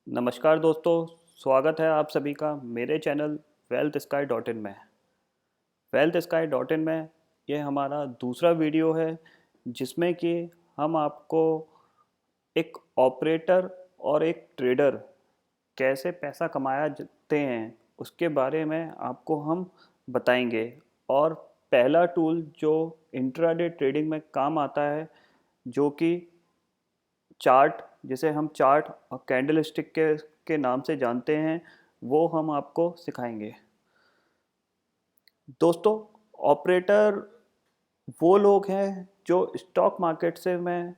नमस्कार दोस्तों, स्वागत है आप सभी का मेरे channel wealth sky dot in में। वेल्थ स्काई डॉट इन में ये हमारा दूसरा वीडियो है जिसमें कि हम आपको एक ऑपरेटर और एक ट्रेडर कैसे पैसा कमाया जाते हैं उसके बारे में आपको हम बताएंगे। और पहला टूल जो इंट्राडे ट्रेडिंग में काम आता है, जो कि चार्ट, जिसे हम चार्ट और कैंडल स्टिक के नाम से जानते हैं, वो हम आपको सिखाएंगे। दोस्तों, ऑपरेटर वो लोग हैं जो स्टॉक मार्केट से में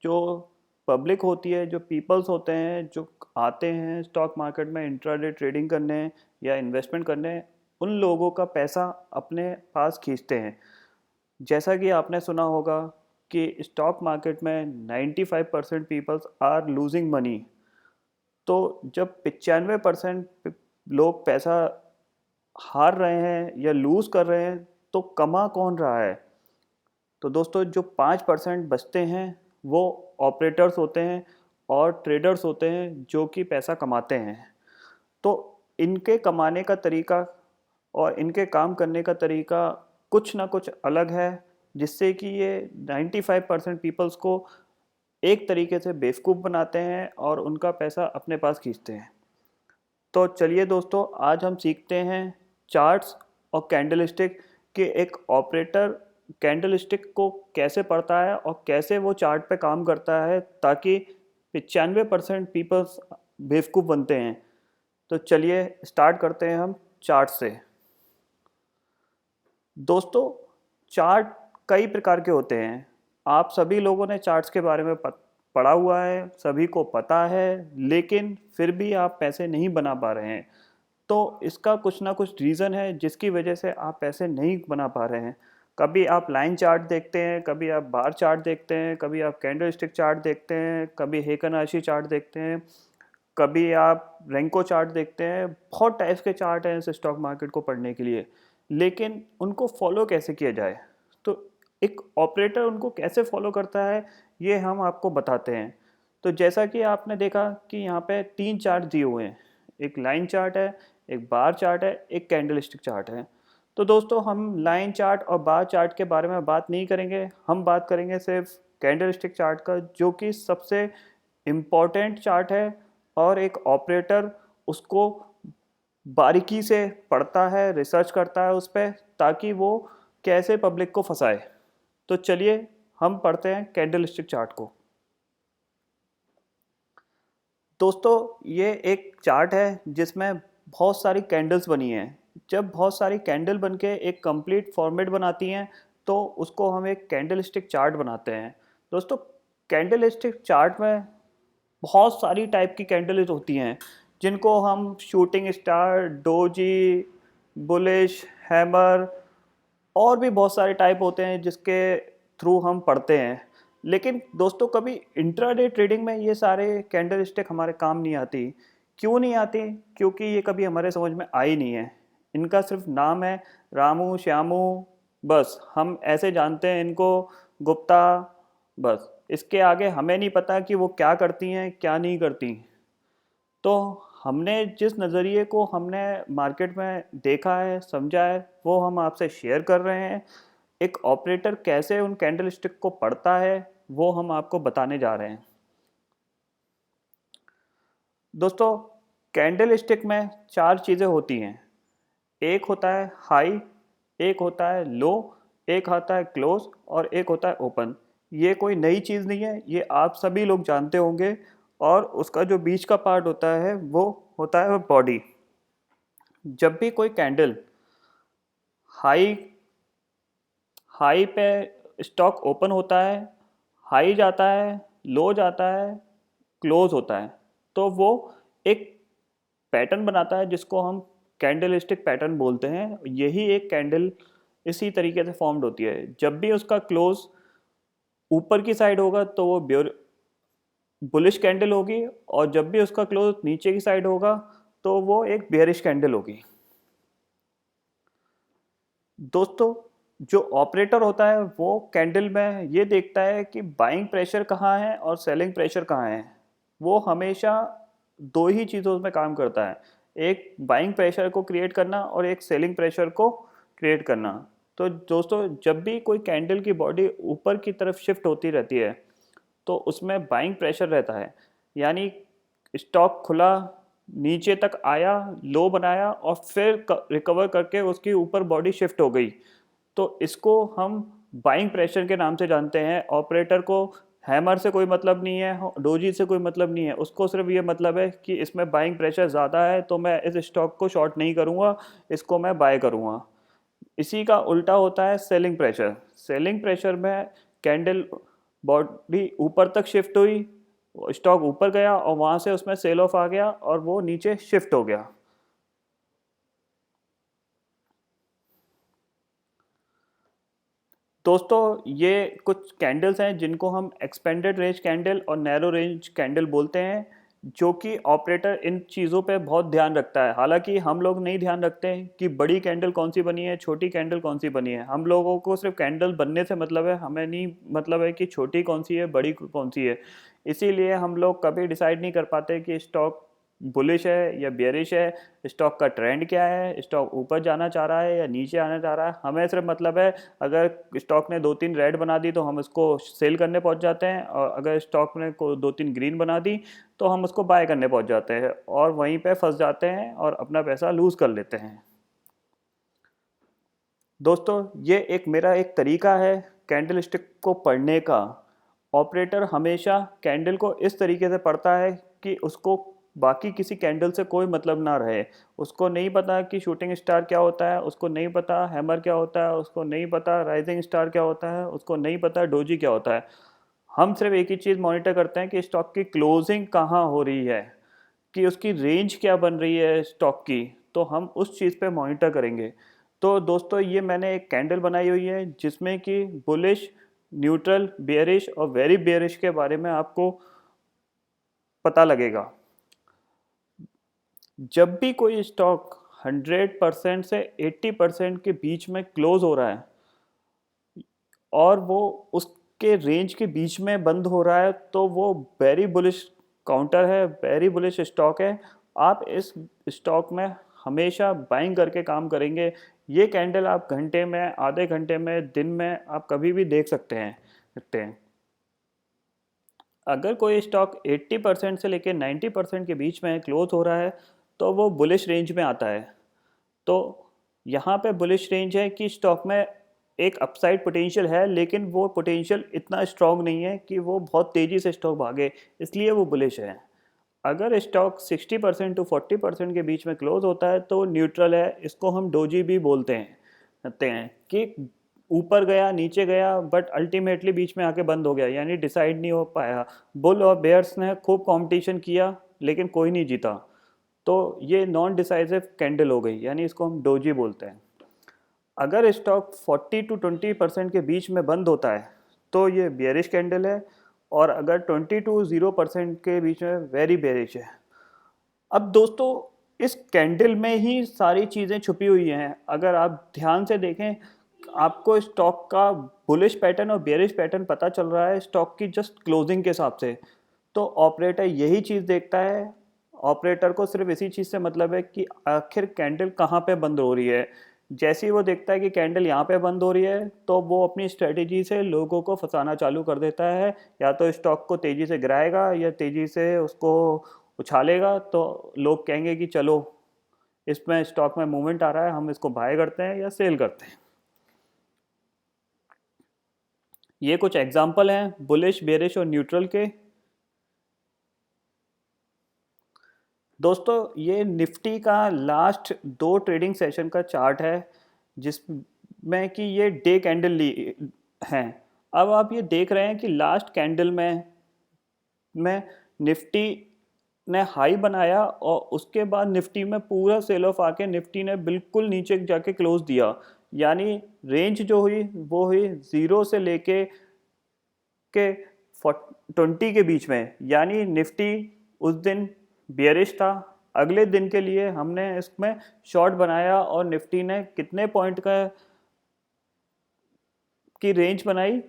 जो पब्लिक होती है, जो पीपल्स होते हैं, जो आते हैं स्टॉक मार्केट में इंट्राडे ट्रेडिंग करने या इन्वेस्टमेंट करने, उन लोगों का पैसा अपने पास खींचते हैं। जैसा कि आपने सुना होगा कि स्टॉक मार्केट में 95% पीपल्स आर लूजिंग मनी। तो जब 95% लोग पैसा हार रहे हैं या लूज़ कर रहे हैं, तो कमा कौन रहा है? तो दोस्तों, जो 5% बचते हैं वो ऑपरेटर्स होते हैं और ट्रेडर्स होते हैं जो कि पैसा कमाते हैं। तो इनके कमाने का तरीका और इनके काम करने का तरीका कुछ ना कुछ अलग है, जिससे कि ये 95% पीपल्स को एक तरीके से बेवकूफ़ बनाते हैं और उनका पैसा अपने पास खींचते हैं। तो चलिए दोस्तों, आज हम सीखते हैं चार्ट्स और कैंडलस्टिक कि एक ऑपरेटर कैंडलस्टिक को कैसे पढ़ता है और कैसे वो चार्ट पे काम करता है, ताकि 95% पीपल्स बेवकूफ़ बनते हैं। तो चलिए स्टार्ट करते हैं हम चार्ट से। दोस्तों, चार्ट कई प्रकार के होते हैं। आप सभी लोगों ने चार्ट्स के बारे में पढ़ा हुआ है, सभी को पता है, लेकिन फिर भी आप पैसे नहीं बना पा रहे हैं। तो इसका कुछ ना कुछ रीज़न है जिसकी वजह से आप पैसे नहीं बना पा रहे हैं। कभी आप लाइन चार्ट देखते हैं, कभी आप बार चार्ट देखते हैं, कभी आप कैंडलस्टिक चार्ट देखते हैं, कभी हेकन-आशी चार्ट देखते हैं, कभी आप रेंको चार्ट देखते हैं। बहुत टाइप्स के चार्ट हैं इस स्टॉक मार्केट को पढ़ने के लिए, लेकिन उनको फॉलो कैसे किया जाए, तो एक ऑपरेटर उनको कैसे फॉलो करता है, ये हम आपको बताते हैं। तो जैसा कि आपने देखा कि यहाँ पे 3 चार्ट दिए हुए हैं, एक लाइन चार्ट है, एक बार चार्ट है, एक कैंडलस्टिक चार्ट है। तो दोस्तों, हम लाइन चार्ट और बार चार्ट के बारे में बात नहीं करेंगे, हम बात करेंगे सिर्फ कैंडलस्टिक चार्ट का, जो कि सबसे इम्पॉर्टेंट चार्ट है और एक ऑपरेटर उसको बारीकी से पढ़ता है, रिसर्च करता है उस पे, ताकि वो कैसे पब्लिक को फंसाए। तो चलिए हम पढ़ते हैं कैंडलस्टिक चार्ट को। दोस्तों, ये एक चार्ट है जिसमें बहुत सारी कैंडल्स बनी हैं। जब बहुत सारी कैंडल बन के एक कंप्लीट फॉर्मेट बनाती हैं, तो उसको हम एक कैंडलस्टिक चार्ट बनाते हैं। दोस्तों, कैंडलस्टिक चार्ट में बहुत सारी टाइप की कैंडल्स होती हैं, जिनको हम shooting star, doji, bullish, hammer और भी बहुत सारे टाइप होते हैं जिसके थ्रू हम पढ़ते हैं। लेकिन दोस्तों, कभी इंट्राडे ट्रेडिंग में ये सारे कैंडल स्टिक हमारे काम नहीं आती। क्यों नहीं आती? क्योंकि ये कभी हमारे समझ में आई नहीं है। इनका सिर्फ नाम है रामू, श्यामू, बस हम ऐसे जानते हैं इनको, गुप्ता, बस। इसके आगे हमें नहीं पता कि वो क्या करती हैं, क्या नहीं करती। तो हमने जिस नज़रिए को हमने मार्केट में देखा है, समझा है, वो हम आपसे शेयर कर रहे हैं। एक ऑपरेटर कैसे उन कैंडल स्टिक को पढ़ता है, वो हम आपको बताने जा रहे हैं। दोस्तों, कैंडल स्टिक में 4 चीज़ें होती हैं। एक होता है हाई, एक होता है लो, एक आता है क्लोज और एक होता है ओपन। ये कोई नई चीज़ नहीं है, ये आप सभी लोग जानते होंगे। और उसका जो बीच का पार्ट होता है वो होता है बॉडी। जब भी कोई कैंडल हाई हाई पे स्टॉक ओपन होता है, हाई जाता है, लो जाता है, क्लोज होता है, तो वो एक पैटर्न बनाता है जिसको हम कैंडलस्टिक पैटर्न बोलते हैं। यही एक कैंडल इसी तरीके से फॉर्म्ड होती है। जब भी उसका क्लोज ऊपर की साइड होगा तो वो बुलिश कैंडल होगी, और जब भी उसका क्लोज नीचे की साइड होगा तो वो एक बेयरिश कैंडल होगी। दोस्तों, जो ऑपरेटर होता है वो कैंडल में ये देखता है कि बाइंग प्रेशर कहाँ है और सेलिंग प्रेशर कहाँ है। वो हमेशा दो ही चीज़ों में काम करता है, एक बाइंग प्रेशर को क्रिएट करना और एक सेलिंग प्रेशर को क्रिएट करना। तो दोस्तों जब भी कोई कैंडल की बॉडी ऊपर की तरफ शिफ्ट होती रहती है तो उसमें बाइंग प्रेशर रहता है, यानी स्टॉक खुला, नीचे तक आया, लो बनाया और फिर रिकवर करके उसकी ऊपर बॉडी शिफ्ट हो गई, तो इसको हम बाइंग प्रेशर के नाम से जानते हैं। ऑपरेटर को हैमर से कोई मतलब नहीं है, डोजी से कोई मतलब नहीं है, उसको सिर्फ ये मतलब है कि इसमें बाइंग प्रेशर ज़्यादा है तो मैं इस स्टॉक को शॉर्ट नहीं करूँगा, इसको मैं बाय करूँगा। इसी का उल्टा होता है सेलिंग प्रेशर। सेलिंग प्रेशर में कैंडल बॉडी ऊपर तक शिफ्ट हुई, स्टॉक ऊपर गया और वहाँ से उसमें सेल ऑफ आ गया और वो नीचे शिफ्ट हो गया। दोस्तों ये कुछ कैंडल्स हैं जिनको हम एक्सपेंडेड रेंज कैंडल और नैरो रेंज कैंडल बोलते हैं, जो कि ऑपरेटर इन चीज़ों पे बहुत ध्यान रखता है। हालांकि हम लोग नहीं ध्यान रखते हैं कि बड़ी कैंडल कौन सी बनी है, छोटी कैंडल कौन सी बनी है। हम लोगों को सिर्फ कैंडल बनने से मतलब है, हमें नहीं मतलब है कि छोटी कौन सी है, बड़ी कौन सी है। इसीलिए हम लोग कभी डिसाइड नहीं कर पाते कि स्टॉक बुलिश है या बेयरिश है, स्टॉक का ट्रेंड क्या है, स्टॉक ऊपर जाना चाह रहा है या नीचे आना चाह रहा है। हमें सिर्फ मतलब है अगर स्टॉक ने 2-3 रेड बना दी तो हम उसको सेल करने पहुंच जाते हैं, और अगर स्टॉक ने को 2-3 ग्रीन बना दी तो हम उसको बाय करने पहुंच जाते हैं और वहीं पे फंस जाते हैं और अपना पैसा लूज़ कर लेते हैं। दोस्तों ये एक मेरा एक तरीका है कैंडल स्टिक को पढ़ने का। ऑपरेटर हमेशा कैंडल को इस तरीके से पढ़ता है कि उसको बाकी किसी कैंडल से कोई मतलब ना रहे। उसको नहीं पता कि शूटिंग स्टार क्या होता है, उसको नहीं पता हैमर क्या होता है, उसको नहीं पता राइजिंग स्टार क्या होता है, उसको नहीं पता डोजी क्या होता है। हम सिर्फ एक ही चीज़ मॉनिटर करते हैं कि स्टॉक की क्लोजिंग कहाँ हो रही है, कि उसकी रेंज क्या बन रही है स्टॉक की, तो हम उस चीज़ पे मॉनिटर करेंगे। तो दोस्तों ये मैंने एक कैंडल बनाई हुई है जिसमें कि बुलिश, न्यूट्रल, बेयरिश और वेरी बेयरिश के बारे में आपको पता लगेगा। जब भी कोई स्टॉक 100% से 80% के बीच में क्लोज हो रहा है और वो उसके रेंज के बीच में बंद हो रहा है तो वो वेरी बुलिश काउंटर है, वेरी बुलिश स्टॉक है। आप इस स्टॉक में हमेशा बाइंग करके काम करेंगे। ये कैंडल आप घंटे में, आधे घंटे में, दिन में आप कभी भी देख सकते हैं। अगर कोई स्टॉक 80% से लेकर 90% के बीच में क्लोज हो रहा है तो वो बुलिश रेंज में आता है। तो यहाँ पे बुलिश रेंज है कि स्टॉक में एक अपसाइड पोटेंशियल है, लेकिन वो पोटेंशियल इतना स्ट्रॉन्ग नहीं है कि वो बहुत तेज़ी से स्टॉक भागे, इसलिए वो बुलिश है। अगर स्टॉक 60% टू 40% के बीच में क्लोज होता है तो न्यूट्रल है, इसको हम डोजी भी बोलते हैं कि ऊपर गया, नीचे गया, बट अल्टीमेटली बीच में आके बंद हो गया, यानी डिसाइड नहीं हो पाया। बुल और बेयर्स ने खूब कंपटीशन किया लेकिन कोई नहीं जीता, तो ये नॉन डिसाइसिव कैंडल हो गई, यानी इसको हम डोजी बोलते हैं। अगर स्टॉक 40 to 20% के बीच में बंद होता है तो ये बेयरिश कैंडल है, और अगर 20 to 0% के बीच में वेरी बेयरिश है। अब दोस्तों इस कैंडल में ही सारी चीज़ें छुपी हुई हैं। अगर आप ध्यान से देखें, आपको स्टॉक का बुलिश पैटर्न और बेयरिश पैटर्न पता चल रहा है स्टॉक की जस्ट क्लोजिंग के हिसाब से। तो ऑपरेटर यही चीज़ देखता है। ऑपरेटर को सिर्फ इसी चीज़ से मतलब है कि आखिर कैंडल कहाँ पे बंद हो रही है। जैसे ही वो देखता है कि कैंडल यहाँ पे बंद हो रही है तो वो अपनी स्ट्रेटेजी से लोगों को फंसाना चालू कर देता है। या तो स्टॉक को तेज़ी से गिराएगा या तेज़ी से उसको उछालेगा, तो लोग कहेंगे कि चलो इसमें स्टॉक में मूवमेंट आ रहा है, हम इसको बाय करते हैं या सेल करते हैं। ये कुछ एग्जाम्पल हैं बुलिश, बेरिश और न्यूट्रल के। दोस्तों ये निफ्टी का लास्ट 2 ट्रेडिंग सेशन का चार्ट है जिसमें कि ये डे कैंडल ली हैं। अब आप ये देख रहे हैं कि लास्ट कैंडल में निफ्टी ने हाई बनाया और उसके बाद निफ्टी में पूरा सेल ऑफ आके निफ्टी ने बिल्कुल नीचे जाके क्लोज दिया। यानी रेंज जो हुई वो हुई 0 से लेके के 20 के बीच में, यानी निफ्टी उस दिन बियरिश था। अगले दिन के लिए हमने इसमें शॉर्ट बनाया और निफ्टी ने कितने पॉइंट का की रेंज बनाई,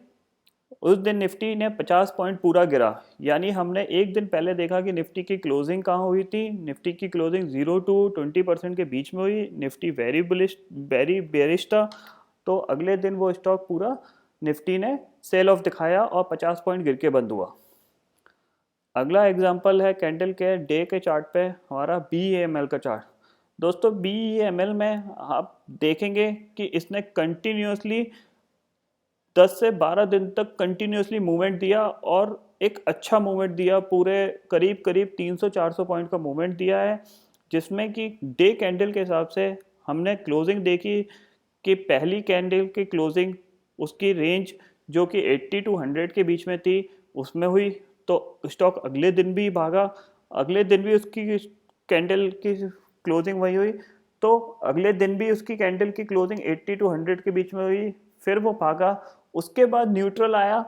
उस दिन निफ्टी ने 50 पॉइंट पूरा गिरा, यानी हमने एक दिन पहले देखा कि निफ्टी की क्लोजिंग कहाँ हुई थी। निफ्टी की क्लोजिंग 0 to 20% के बीच में हुई। Nifty very bullish very bearish था, तो अगले दिन वो स्टॉक पूरा निफ्टी ने सेल ऑफ दिखाया और 50 पॉइंट गिर के बंद हुआ। अगला एग्जांपल है कैंडल के डे के चार्ट पे हमारा BEML का चार्ट। दोस्तों BEML में आप देखेंगे कि इसने कंटिन्यूसली 10 से 12 दिन तक कंटिन्यूसली मूवमेंट दिया और एक अच्छा मूवमेंट दिया, पूरे करीब करीब 300-400 पॉइंट का मूवमेंट दिया है, जिसमें कि डे कैंडल के हिसाब से हमने क्लोजिंग देखी कि पहली कैंडल की क्लोजिंग उसकी रेंज जो कि 80 to 100 के बीच में थी उसमें हुई, तो स्टॉक अगले दिन भी भागा, अगले दिन भी उसकी कैंडल की क्लोजिंग वही हुई, तो अगले दिन भी उसकी कैंडल की क्लोजिंग 80 to 100 के बीच में हुई, फिर वो भागा। उसके बाद न्यूट्रल आया,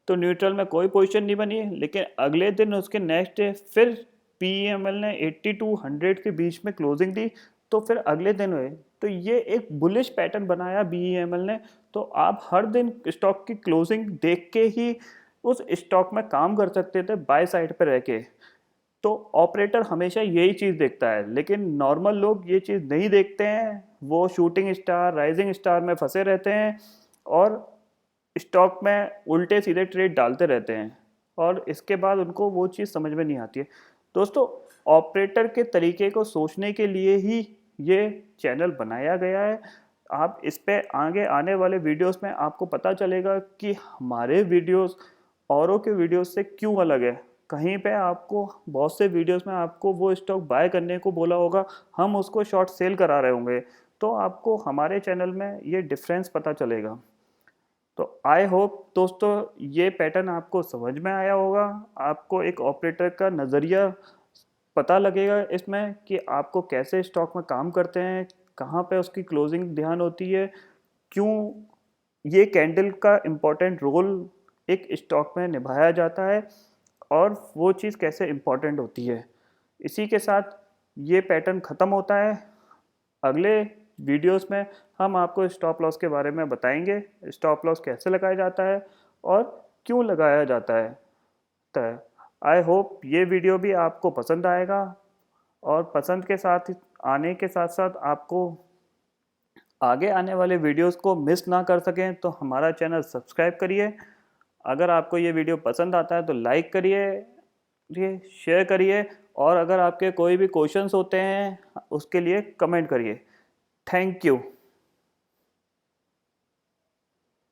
तो न्यूट्रल में कोई पोजीशन नहीं बनी, लेकिन अगले दिन उसके नेक्स्ट डे फिर BEML ने 80 to 100 के बीच में क्लोजिंग दी, तो फिर अगले दिन हुए। तो ये एक बुलिश पैटर्न बनाया BEML ने। तो आप हर दिन स्टॉक की क्लोजिंग देख के ही उस स्टॉक में काम कर सकते थे बाय साइड पर रह के। तो ऑपरेटर हमेशा यही चीज़ देखता है, लेकिन नॉर्मल लोग ये चीज़ नहीं देखते हैं। वो शूटिंग स्टार राइजिंग स्टार में फंसे रहते हैं और स्टॉक में उल्टे सीधे ट्रेड डालते रहते हैं, और इसके बाद उनको वो चीज़ समझ में नहीं आती है। दोस्तों ऑपरेटर के तरीके को सोचने के लिए ही ये चैनल बनाया गया है। आप इस पे आगे आने वाले वीडियोस में आपको पता चलेगा कि हमारे वीडियोस औरों के वीडियोस से क्यों अलग है। कहीं पे आपको बहुत से वीडियोस में आपको वो स्टॉक बाय करने को बोला होगा, हम उसको शॉर्ट सेल करा रहे होंगे, तो आपको हमारे चैनल में ये डिफरेंस पता चलेगा। तो आई होप दोस्तों ये पैटर्न आपको समझ में आया होगा, आपको एक ऑपरेटर का नज़रिया पता लगेगा इसमें कि आपको कैसे स्टॉक में काम करते हैं, कहाँ पे उसकी क्लोजिंग ध्यान होती है, क्यों ये कैंडल का इम्पोर्टेंट रोल एक स्टॉक में निभाया जाता है, और वो चीज़ कैसे इम्पोर्टेंट होती है। इसी के साथ ये पैटर्न ख़त्म होता है। अगले वीडियोस में हम आपको स्टॉप लॉस के बारे में बताएंगे, स्टॉप लॉस कैसे लगाया जाता है और क्यों लगाया जाता है। तो आई होप ये वीडियो भी आपको पसंद आएगा, और पसंद के साथ आने के साथ साथ आपको आगे आने वाले वीडियोस को मिस ना कर सकें तो हमारा चैनल सब्सक्राइब करिए। अगर आपको ये वीडियो पसंद आता है तो लाइक करिए, ये शेयर करिए, और अगर आपके कोई भी क्वेश्चंस होते हैं उसके लिए कमेंट करिए। Thank you.